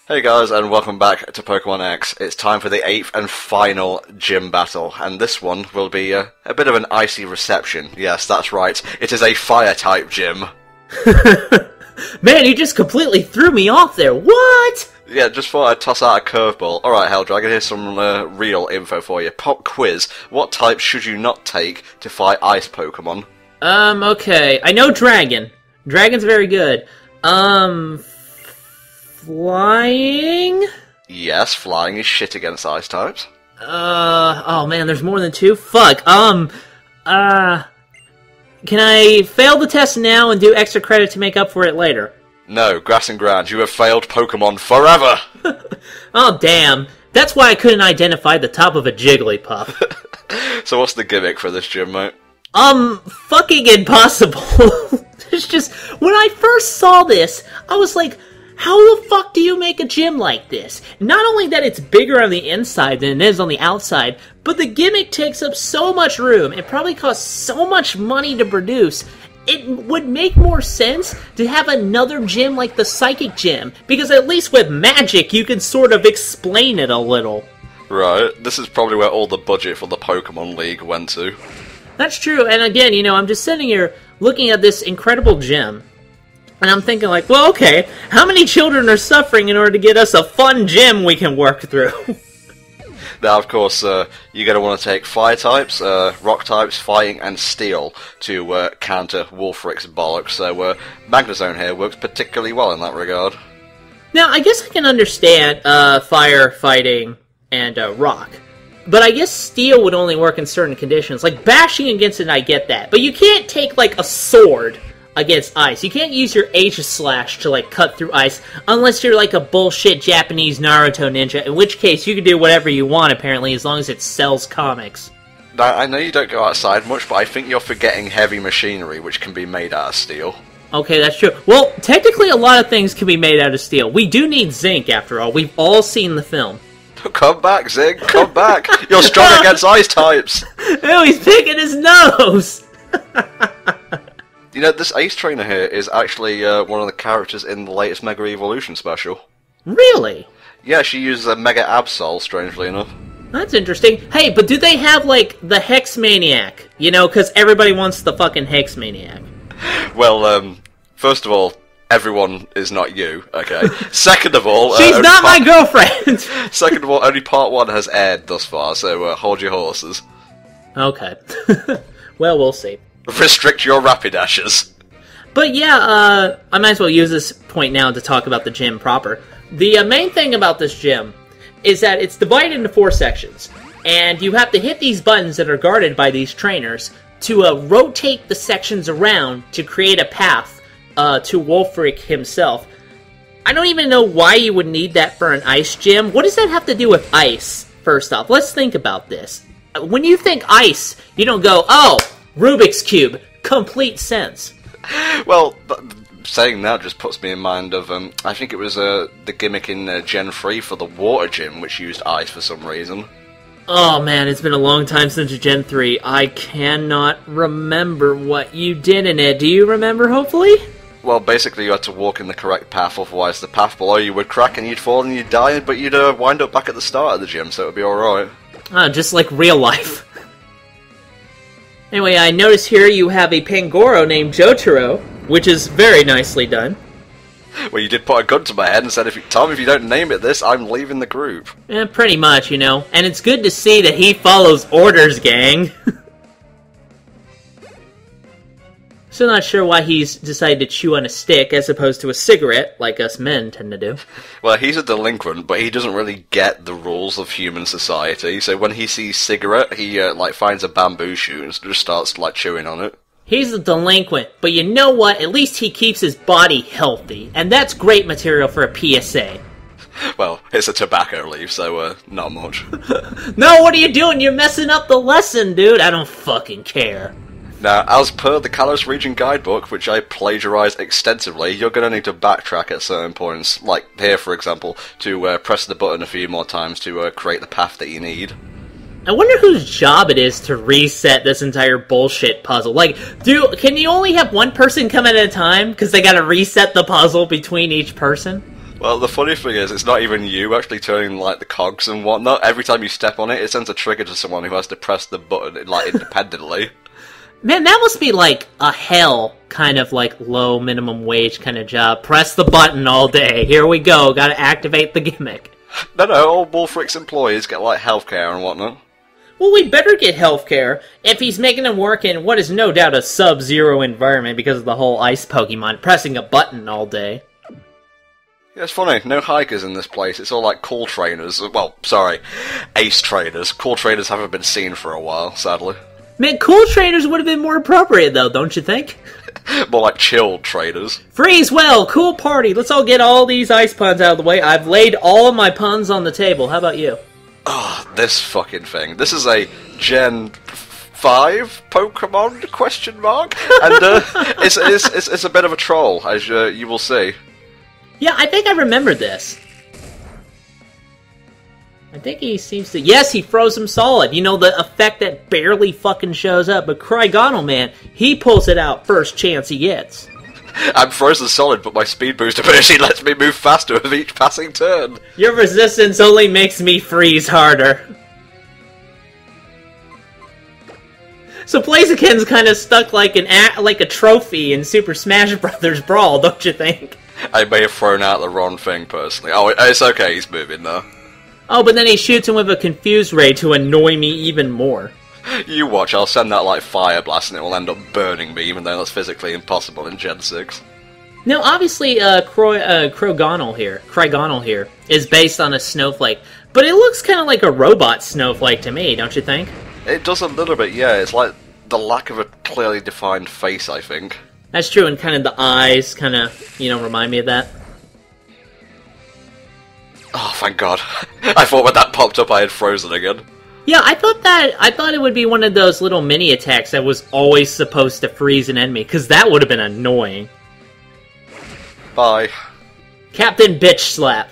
Hey guys, and welcome back to Pokemon X. It's time for the 8th and final gym battle, and this one will be a bit of an icy reception. Yes, that's right, it is a Fire-type gym. Man, you just completely threw me off there, what? Yeah, just thought I'd toss out a curveball. Alright, Helldragon, here's some real info for you. Pop quiz, what type should you not take to fight ice Pokemon? Okay, I know Dragon. Dragon's very good. Flying? Yes, flying is shit against ice types. Oh man, there's more than two? Fuck, can I fail the test now and do extra credit to make up for it later? No, Grass and Ground, you have failed Pokemon forever! Oh damn, that's why I couldn't identify the top of a Jigglypuff. So what's the gimmick for this gym, mate? Fucking impossible. It's just, when I first saw this, I was like, how the fuck do you make a gym like this? Not only that it's bigger on the inside than it is on the outside, but the gimmick takes up so much room, it probably costs so much money to produce. It would make more sense to have another gym like the Psychic Gym, because at least with magic you can sort of explain it a little. Right, this is probably where all the budget for the Pokemon League went to. That's true, and again, you know, I'm just sitting here looking at this incredible gym, and I'm thinking like, well, okay, how many children are suffering in order to get us a fun gym we can work through? Now, of course, you're going to want to take Fire types, Rock types, Fighting, and Steel to counter Wulfric's bollocks, so Magnezone here works particularly well in that regard. Now, I guess I can understand Fire, Fighting, and Rock. But I guess Steel would only work in certain conditions. Like, bashing against it, I get that. But you can't take, like, a sword against ice. You can't use your H-Slash to, like, cut through ice, unless you're, like, a bullshit Japanese Naruto ninja, in which case you can do whatever you want, apparently, as long as it sells comics. Now, I know you don't go outside much, but I think you're forgetting heavy machinery, which can be made out of steel. Okay, that's true. Well, technically a lot of things can be made out of steel. We do need zinc, after all. We've all seen the film. Come back, Zig, come back! You're strong against ice types! Ew, he's picking his nose! You know, this Ace Trainer here is actually one of the characters in the latest Mega Evolution special. Really? Yeah, she uses a Mega Absol, strangely enough. That's interesting. Hey, but do they have, like, the Hex Maniac? You know, because everybody wants the fucking Hex Maniac. Well, first of all, everyone is not you, okay? Second of all... She's not my girlfriend! Second of all, only part 1 has aired thus far, so hold your horses. Okay. Well, we'll see. Restrict your Rapidashes. But yeah, I might as well use this point now to talk about the gym proper. The main thing about this gym is that it's divided into 4 sections, and you have to hit these buttons that are guarded by these trainers to rotate the sections around to create a path to Wulfric himself. I don't even know why you would need that for an ice gym. What does that have to do with ice, first off? Let's think about this. When you think ice, you don't go, oh, Rubik's Cube. Complete sense. Well, saying that just puts me in mind of, I think it was the gimmick in Gen 3 for the Water Gym, which used ice for some reason. Oh man, it's been a long time since Gen 3. I cannot remember what you did in it. Do you remember, hopefully? Well, basically you had to walk in the correct path, otherwise the path below you would crack and you'd fall and you'd die, but you'd wind up back at the start of the gym, so it would be alright. Ah, just like real life. Anyway, I notice here you have a Pangoro named Jotaro, which is very nicely done. Well, you did put a gun to my head and said, Tom, if you don't name it this, I'm leaving the group. Yeah, pretty much, you know. And it's good to see that he follows orders, gang. Still not sure why he's decided to chew on a stick as opposed to a cigarette, like us men tend to do. Well, he's a delinquent, but he doesn't really get the rules of human society, so when he sees cigarette, he, finds a bamboo shoot and just starts, chewing on it. He's a delinquent, but you know what? At least he keeps his body healthy, and that's great material for a PSA. Well, it's a tobacco leaf, so, not much. No, what are you doing? You're messing up the lesson, dude! I don't fucking care. Now, as per the Kalos region guidebook, which I plagiarised extensively, you're going to need to backtrack at certain points, like here, for example, to press the button a few more times to create the path that you need. I wonder whose job it is to reset this entire bullshit puzzle. Like, can you only have one person come at a time? Because they gotta reset the puzzle between each person? Well, the funny thing is, it's not even you actually turning like the cogs and whatnot. Every time you step on it, it sends a trigger to someone who has to press the button like independently. Man, that must be like a hell kind of like low minimum wage kind of job. Press the button all day. Here we go. Gotta activate the gimmick. No, all Wolfrix employees get like healthcare and whatnot. Well, we better get healthcare if he's making them work in what is no doubt a sub-zero environment because of the whole ice Pokemon pressing a button all day. Yeah, it's funny, no hikers in this place, it's all like call trainers. Well, sorry, ace trainers. Call trainers haven't been seen for a while, sadly. Man, cool trainers would have been more appropriate though, don't you think? More like chilled trainers. Freeze well, cool party, let's all get all these ice puns out of the way. I've laid all of my puns on the table, how about you? Oh, this fucking thing. This is a Gen 5 Pokemon, question mark? And it's a bit of a troll, as you will see. Yeah, I think I remember this. I think he seems to... Yes, he froze him solid. You know, the effect that barely fucking shows up. But Cryogonal, man, he pulls it out first chance he gets. I'm frozen solid, but my speed boost ability lets me move faster with each passing turn. Your resistance only makes me freeze harder. So Blaziken's kind of stuck like a trophy in Super Smash Bros. Brawl, don't you think? I may have thrown out the wrong thing, personally. Oh, it's okay, he's moving now. Oh, but then he shoots him with a Confuse Ray to annoy me even more. You watch, I'll send that like Fire Blast and it will end up burning me, even though that's physically impossible in Gen 6. Now, obviously, Cryogonal here is based on a snowflake, but it looks kind of like a robot snowflake to me, don't you think? It does a little bit, yeah. It's like the lack of a clearly defined face, I think. That's true, and kind of the eyes kind of, remind me of that. Oh, thank God. I thought when that popped up I had frozen again. Yeah, I thought it would be one of those little mini attacks that was always supposed to freeze an enemy, because that would have been annoying. Bye. Captain Bitch Slap.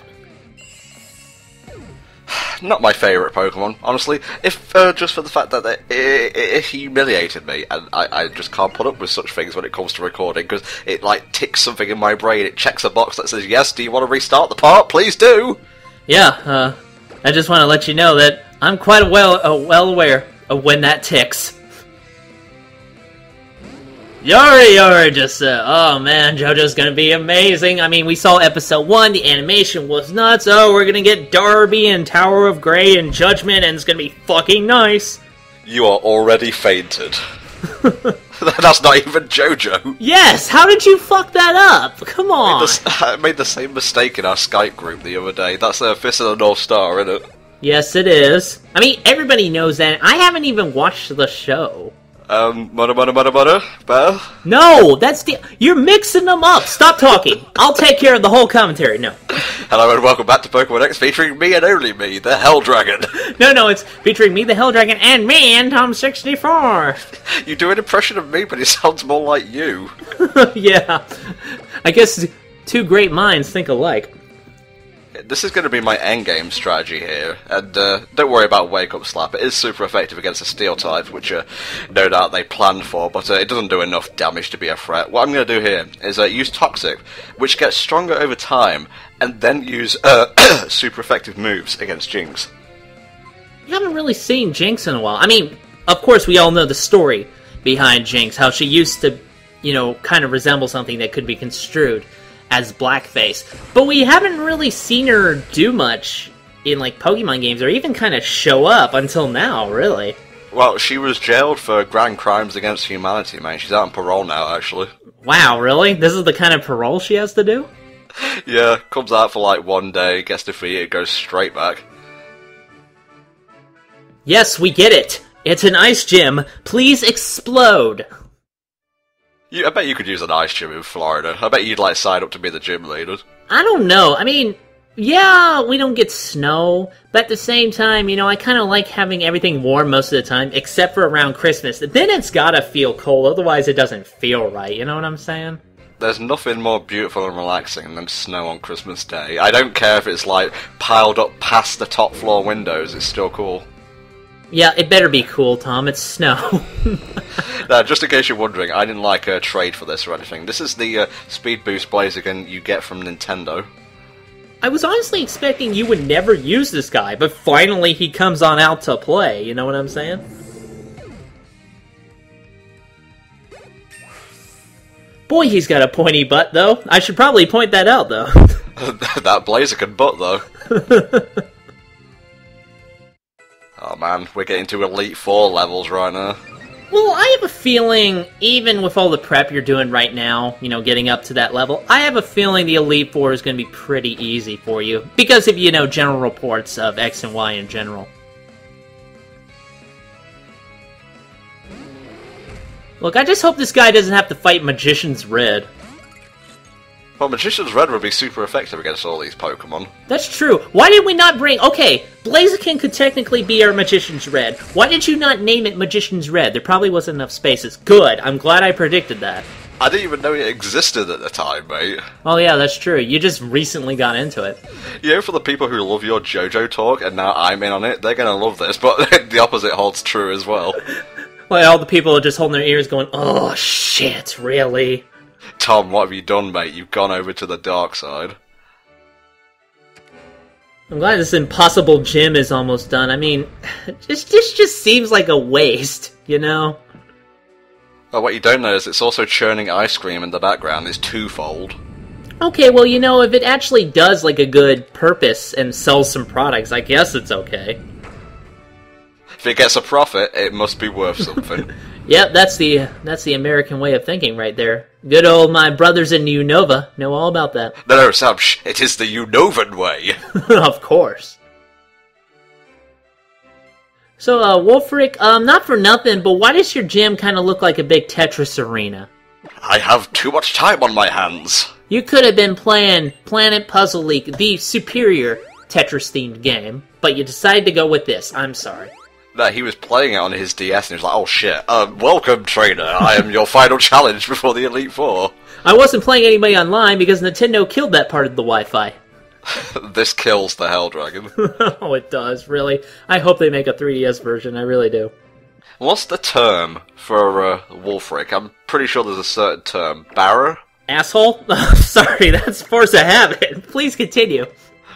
Not my favourite Pokemon, honestly. If just for the fact that it humiliated me, and I just can't put up with such things when it comes to recording, because it like ticks something in my brain, it checks a box that says, yes, do you want to restart the part? Please do! Yeah, I just want to let you know that I'm quite well aware of when that ticks. Yori just said, oh man, JoJo's gonna be amazing. I mean, we saw episode 1, the animation was nuts. Oh, we're gonna get Darby and Tower of Grey and Judgment, and it's gonna be fucking nice. You are already fainted. That's not even JoJo. Yes, how did you fuck that up? Come on. I made the same mistake in our Skype group the other day. That's a Fist of the North Star, isn't it? Yes, it is. I mean, everybody knows that. I haven't even watched the show. Butter, Bell? No, you're mixing them up. Stop talking. I'll take care of the whole commentary. No. Hello and welcome back to Pokemon X, featuring me and only me, the Helldragon. No, it's featuring me, the Helldragon, and me, NTom64. You do an impression of me, but it sounds more like you. Yeah. I guess two great minds think alike. This is going to be my endgame strategy here, and don't worry about Wake Up Slap. It is super effective against a Steel type, which no doubt they planned for, but it doesn't do enough damage to be a threat. What I'm going to do here is use Toxic, which gets stronger over time, and then use super effective moves against Jinx. You haven't really seen Jinx in a while. I mean, of course we all know the story behind Jinx, how she used to, kind of resemble something that could be construed as blackface, but we haven't really seen her do much in like Pokemon games or even kind of show up until now, really. Well, she was jailed for grand crimes against humanity, man. She's out on parole now, actually. Wow, really? This is the kind of parole she has to do? Yeah, comes out for like one day, gets defeated, goes straight back. Yes, we get it. It's an ice gym. Please explode. I bet you could use an ice gym in Florida. I bet you'd like sign up to be the gym leader. I don't know. I mean, yeah, we don't get snow, but at the same time, I kind of like having everything warm most of the time, except for around Christmas. Then it's gotta feel cold, otherwise it doesn't feel right, you know what I'm saying? There's nothing more beautiful and relaxing than snow on Christmas Day. I don't care if it's like piled up past the top floor windows, it's still cool. Yeah, it better be cool, Tom. It's snow. Now, just in case you're wondering, I didn't like a trade for this or anything. This is the Speed Boost Blaziken you get from Nintendo. I was honestly expecting you would never use this guy, but finally he comes on out to play, you know what I'm saying? Boy, he's got a pointy butt, though. I should probably point that out, though. That Blaziken butt, though. Oh man, we're getting to Elite Four levels right now. Well, I have a feeling, even with all the prep you're doing right now, you know, getting up to that level, I have a feeling the Elite Four is going to be pretty easy for you. Because of, you know, general reports of X and Y in general. Look, I just hope this guy doesn't have to fight Magician's Red. Well, Magician's Red would be super effective against all these Pokemon. That's true. Why did we not bring... Okay, Blaziken could technically be our Magician's Red. Why did you not name it Magician's Red? There probably wasn't enough spaces. Good. I'm glad I predicted that. I didn't even know it existed at the time, mate. Oh yeah, that's true. You just recently got into it. You know, for the people who love your JoJo talk, and now I'm in on it, they're gonna love this, but the opposite holds true as well. Well, all the people are just holding their ears going, oh shit, really? Tom, what have you done, mate? You've gone over to the dark side. I'm glad this impossible gym is almost done. I mean, this just seems like a waste, you know? Well, what you don't know is it's also churning ice cream in the background is twofold. Okay, well, you know, if it actually does, like, a good purpose and sells some products, I guess it's okay. If it gets a profit, it must be worth something. Yep, that's the American way of thinking right there. Good old my brothers in Unova know all about that. No, Sam, it is the Unovan way. Of course. So, Wolfric, not for nothing, but why does your gym kind of look like a big Tetris arena? I have too much time on my hands. You could have been playing Planet Puzzle League, the superior Tetris-themed game, but you decided to go with this. I'm sorry. No, he was playing it on his DS and he was like, oh shit, welcome trainer, I am your final challenge before the Elite Four. I wasn't playing anybody online because Nintendo killed that part of the Wi-Fi. This kills the Helldragon. Oh, it does, really. I hope they make a 3DS version, I really do. What's the term for Wolfric? I'm pretty sure there's a certain term. Barra? Asshole? Sorry, that's force of habit. Please continue.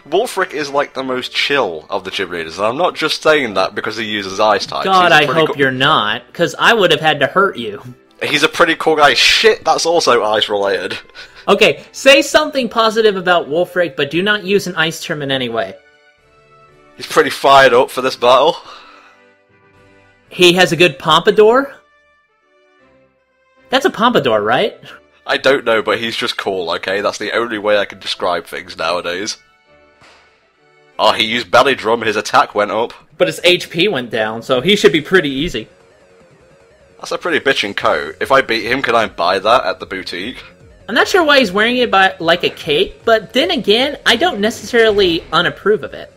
Wolfric is like the most chill of the gym leaders, and I'm not just saying that because he uses ice types. God, I hope you're not, because I would have had to hurt you. He's a pretty cool guy. Shit, that's also ice related. Okay, say something positive about Wolfric, but do not use an ice term in any way. He's pretty fired up for this battle. He has a good pompadour? That's a pompadour, right? I don't know, but he's just cool, okay? That's the only way I can describe things nowadays. Oh, he used belly drum, his attack went up. But his HP went down, so he should be pretty easy. That's a pretty bitchin' coat. If I beat him, can I buy that at the boutique? I'm not sure why he's wearing it like a cape, but then again, I don't necessarily unapprove of it.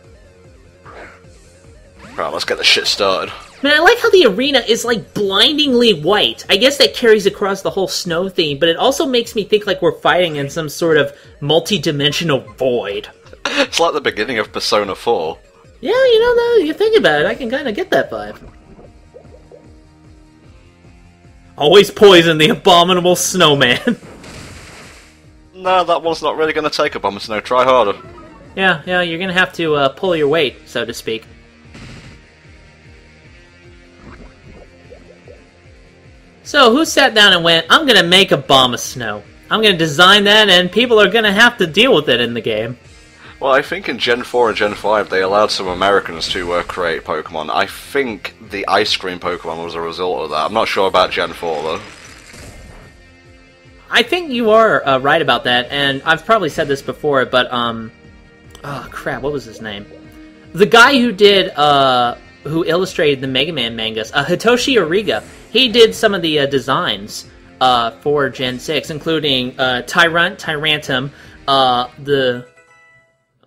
Right, let's get the shit started. Man, I like how the arena is like blindingly white. I guess that carries across the whole snow theme, but it also makes me think like we're fighting in some sort of multi-dimensional void. It's like the beginning of Persona 4. Yeah, you know, now you think about it, I can kind of get that vibe. Always poison the abominable snowman. No, that one's not really going to take a bomb snow. Try harder. Yeah, you're going to have to pull your weight, so to speak. So, who sat down and went, I'm going to make a bomb of snow. I'm going to design that, and people are going to have to deal with it in the game. Well, I think in Gen 4 and Gen 5 they allowed some Americans to create Pokemon. I think the Ice Cream Pokemon was a result of that. I'm not sure about Gen 4, though. I think you are right about that, and I've probably said this before, but, oh, crap, what was his name? The guy who did, who illustrated the Mega Man mangas, Hitoshi Ariga, he did some of the designs for Gen 6, including Tyrantum, the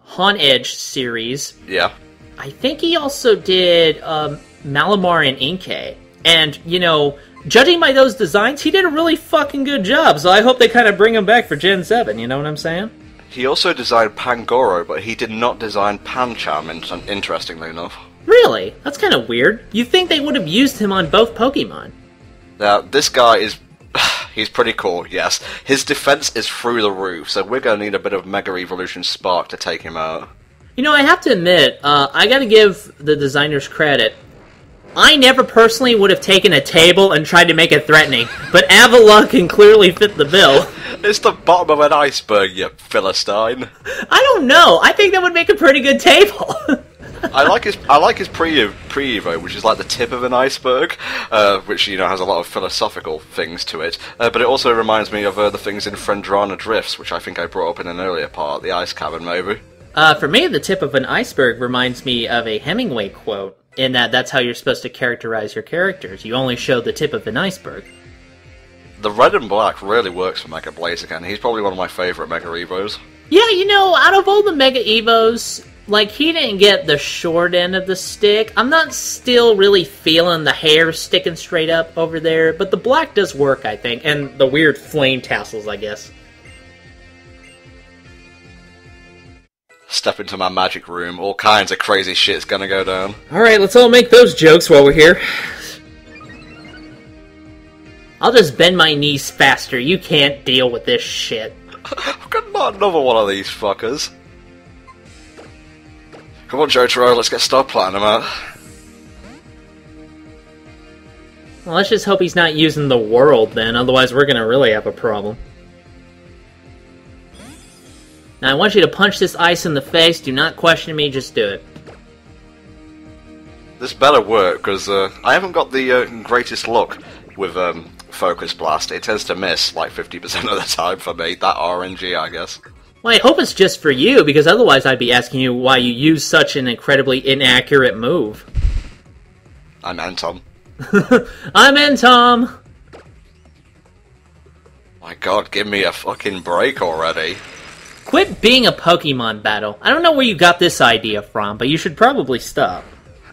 Hawn Edge series. Yeah. I think he also did Malamar and Inkay. And, you know, judging by those designs, he did a really fucking good job, so I hope they kind of bring him back for Gen 7, you know what I'm saying? He also designed Pangoro, but he did not design Pancham, interestingly enough. Really? That's kind of weird. You'd think they would have used him on both Pokemon. Now, this guy is He's pretty cool, yes. His defense is through the roof, so we're going to need a bit of Mega Evolution Spark to take him out. You know, I have to admit, I gotta give the designers credit. I never personally would have taken a table and tried to make it threatening, but Avila can clearly fit the bill. It's the bottom of an iceberg, you Philistine. I don't know. I think that would make a pretty good table. I like his pre-evo, which is like the tip of an iceberg, which, you know, has a lot of philosophical things to it. But it also reminds me of the things in Frendrana Drifts, which I think I brought up in an earlier part, the Ice Cavern maybe. For me, the tip of an iceberg reminds me of a Hemingway quote, in that that's how you're supposed to characterize your characters. You only show the tip of an iceberg. The red and black really works for Mega Blaziken. He's probably one of my favourite Mega Evos. Yeah, you know, out of all the Mega Evos, like, he didn't get the short end of the stick. I'm not still really feeling the hair sticking straight up over there, but the black does work, I think, and the weird flame tassels, I guess. Step into my magic room, all kinds of crazy shit's gonna go down. Alright, let's all make those jokes while we're here. I'll just bend my knees faster, you can't deal with this shit. I've got not another one of these fuckers. Come on, Jotaro, let's get started planning them out. Well, let's just hope he's not using the world then, otherwise we're gonna really have a problem. Now I want you to punch this ice in the face, do not question me, just do it. This better work, because I haven't got the greatest luck with Focus Blast. It tends to miss like 50% of the time for me. That RNG, I guess. Well, I hope it's just for you, because otherwise I'd be asking you why you use such an incredibly inaccurate move. I'm Antom. I'm Ntom! My god, give me a fucking break already. Quit being a Pokemon battle. I don't know where you got this idea from, but you should probably stop.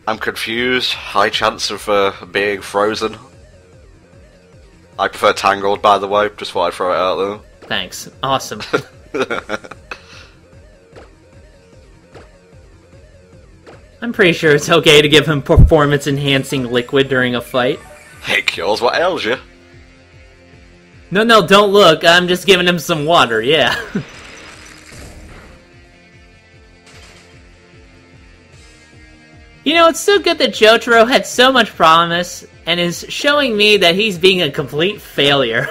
I'm confused. High chance of being frozen. I prefer Tangled, by the way. Just thought I'd throw it out there. Thanks. Awesome. I'm pretty sure it's okay to give him performance-enhancing liquid during a fight. It cures what ails you. No, don't look. I'm just giving him some water, yeah. You know, it's so good that Jotaro had so much promise, and is showing me that he's being a complete failure.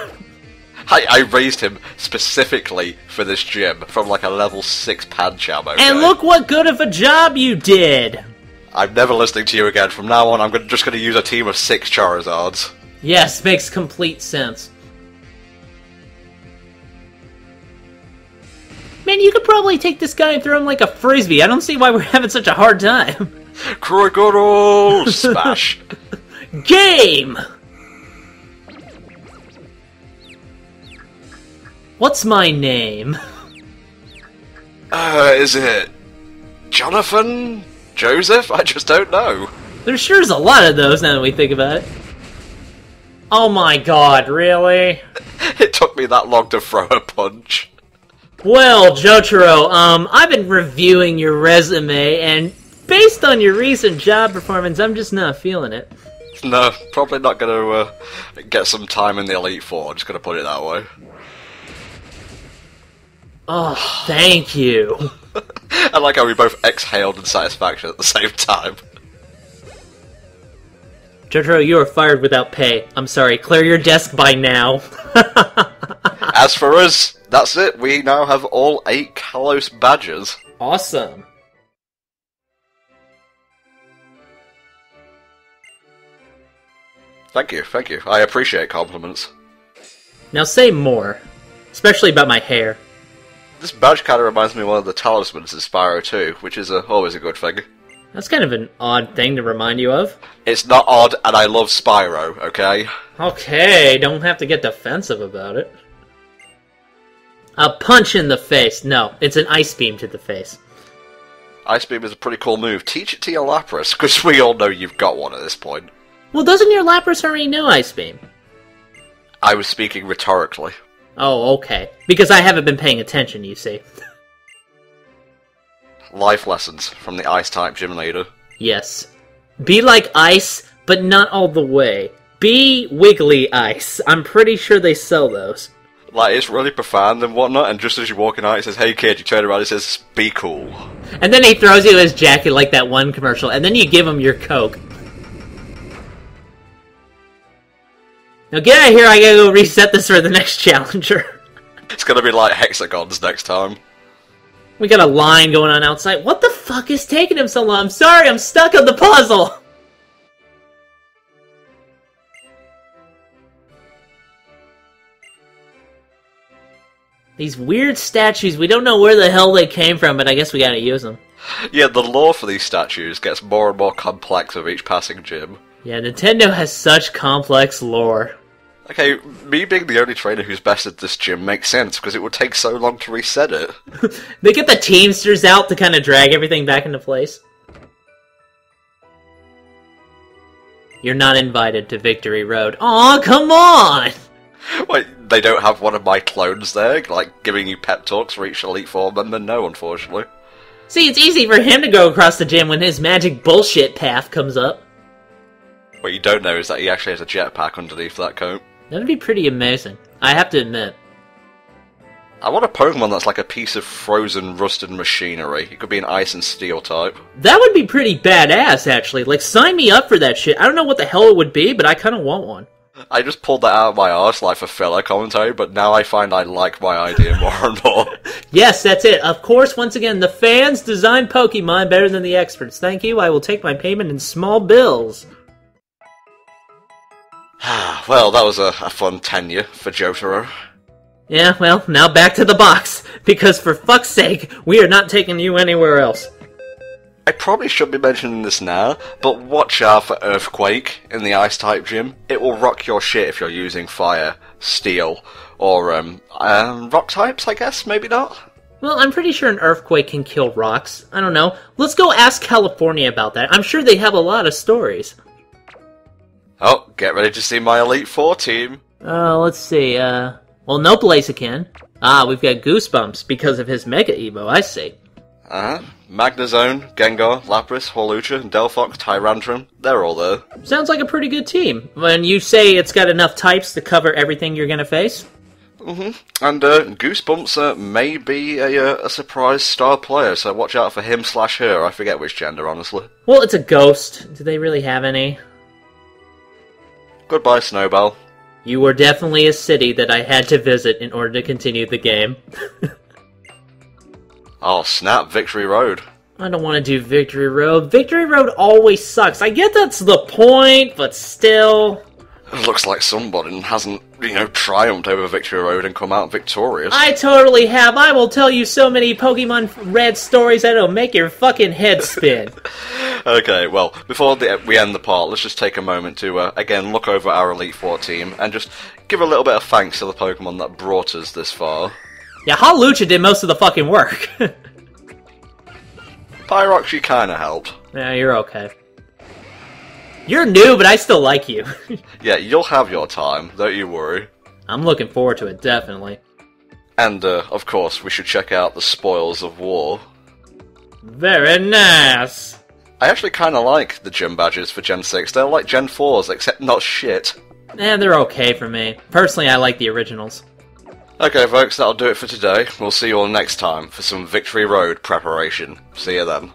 I raised him specifically for this gym, from like a level 6 Pancham, okay? And look what good of a job you did! I'm never listening to you again. From now on, I'm just going to use a team of 6 Charizards. Yes, makes complete sense. Man, you could probably take this guy and throw him like a frisbee. I don't see why we're having such a hard time. Kurogoro! Smash! Game! What's my name? Is it Jonathan? Joseph? I just don't know. There sure is a lot of those now that we think about it. Oh my god, really? It took me that long to throw a punch. Well, Jotaro, I've been reviewing your resume, and based on your recent job performance, I'm just not feeling it. No, probably not going to get some time in the Elite Four, I'm just going to put it that way. Oh, thank you. I like how we both exhaled in satisfaction at the same time. Jotaro, you are fired without pay. I'm sorry, clear your desk by now. As for us, that's it. We now have all 8 Kalos badges. Awesome. Thank you. I appreciate compliments. Now say more. Especially about my hair. This badge kind of reminds me of one of the talismans in Spyro 2, which is always a good thing. That's kind of an odd thing to remind you of. It's not odd, and I love Spyro, okay? Okay, don't have to get defensive about it. A punch in the face. No, it's an ice beam to the face. Ice Beam is a pretty cool move. Teach it to your Lapras, because we all know you've got one at this point. Well, doesn't your Lapras already know Ice Beam? I was speaking rhetorically. Oh, okay. Because I haven't been paying attention, you see. Life lessons from the Ice-type gym leader. Yes. Be like ice, but not all the way. Be Wiggly Ice. I'm pretty sure they sell those. Like, it's really profound and whatnot, and just as you're walking out, it says, "Hey kid," you turn around, it says, "Be cool." And then he throws you his jacket like that one commercial, and then you give him your Coke. Now get out of here, I gotta go reset this for the next challenger. It's gonna be like hexagons next time. We got a line going on outside. What the fuck is taking him so long? I'm sorry, I'm stuck on the puzzle! These weird statues, we don't know where the hell they came from, but I guess we gotta use them. Yeah, the lore for these statues gets more and more complex with each passing gym. Yeah, Nintendo has such complex lore. Okay, me being the only trainer who's best at this gym makes sense, because it would take so long to reset it. They get the Teamsters out to kind of drag everything back into place. You're not invited to Victory Road. Aw, come on! Wait, they don't have one of my clones there, like, giving you pep talks for each Elite Four member? No, unfortunately. See, it's easy for him to go across the gym when his magic bullshit path comes up. What you don't know is that he actually has a jetpack underneath that coat. That'd be pretty amazing, I have to admit. I want a Pokemon that's like a piece of frozen, rusted machinery. It could be an Ice and Steel type. That would be pretty badass, actually. Like, sign me up for that shit. I don't know what the hell it would be, but I kind of want one. I just pulled that out of my arse, like, for filler commentary, but now I find I like my idea more and more. Yes, that's it. Of course, once again, the fans design Pokemon better than the experts. Thank you, I will take my payment in small bills. Well, that was a fun tenure for Jotaro. Yeah, well, now back to the box, because for fuck's sake, we are not taking you anywhere else. I probably should be mentioning this now, but watch out for Earthquake in the Ice-type gym. It will rock your shit if you're using Fire, Steel, or, Rock types, I guess? Maybe not? Well, I'm pretty sure an Earthquake can kill rocks. I don't know. Let's go ask California about that. I'm sure they have a lot of stories. Oh, get ready to see my Elite Four team. Let's see, well, no Blaziken. Ah, we've got Goosebumps because of his Mega Evo, I see. Magnezone, Gengar, Lapras, Hawlucha, Delphox, Tyrantrum, they're all there. Sounds like a pretty good team. When you say it's got enough types to cover everything you're gonna face? And Goosebumps may be a surprise star player, so watch out for him/her. I forget which gender, honestly. Well, it's a ghost. Do they really have any? Goodbye, Snowbelle. You were definitely a city that I had to visit in order to continue the game. Oh, snap, Victory Road. I don't want to do Victory Road. Victory Road always sucks. I get that's the point, but still... It looks like somebody hasn't, triumphed over Victory Road and come out victorious. I totally have. I will tell you so many Pokemon Red stories that it'll make your fucking head spin. Okay, well, before we end the part, let's just take a moment to, again, look over our Elite Four team and just give a little bit of thanks to the Pokemon that brought us this far. Yeah, Hawlucha did most of the fucking work. Pyrox, you kinda helped. Yeah, you're okay. You're new, but I still like you. Yeah, you'll have your time, don't you worry. I'm looking forward to it, definitely. And, of course, we should check out the Spoils of War. Very nice. I actually kinda like the gym badges for Gen 6. They're like Gen 4s, except not shit. They're okay for me. Personally, I like the originals. Okay, folks, that'll do it for today. We'll see you all next time for some Victory Road preparation. See you then.